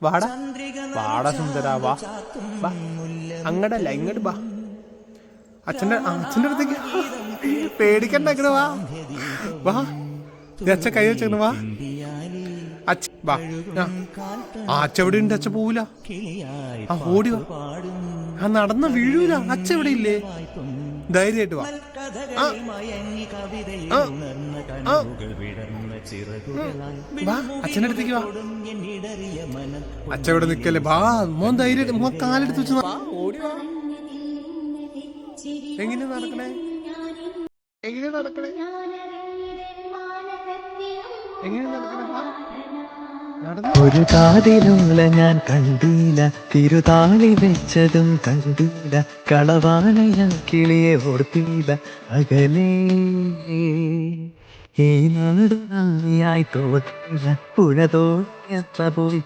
വാടാ വാടാ സുന്ദരാ വാ വാ. അങ്ങടല്ല ഇങ്ങോട്ട് വാ. അച്ഛൻ്റെ അടുത്തേക്ക് പേടിക്കണ്ട, ഇങ്ങട് വാ വാ. അച്ഛൻ കൈ വെച്ചേക്കണ വാ. അച്ഛ വാ. അച്ഛ എവിടെ ഉണ്ട്? അച്ഛ പോവൂല. ഓടി വാ. നടന്ന വീഴൂല. അച്ഛ എവിടെ ഇല്ലേ? ധൈര്യമായിട്ട് വാ. വാ അച്ഛൻ്റെ അടുത്തേക്ക് വാ. അച്ഛ ഇവിടെ നിക്കല്ലേ. വാ മോൻ ധൈര്യം. മോൻ കാലെടുത്ത് വെച്ച് ഓടി വാ. എങ്ങനെ നടക്കണേ? എങ്ങനെ നടക്കണേ? എങ്ങനെ നടക്കണേ? ഒരു കാതിലുള്ള ഞാൻ കണ്ടില്ല, തിരുതാളി വെച്ചതും കണ്ടില്ല, കളവാനയ കിളിയെ ഓർത്തില്ല അകലേ. ഈ നാടുനായി തോന്നില്ല, പുഴ തോന്നിയത്ര പോയി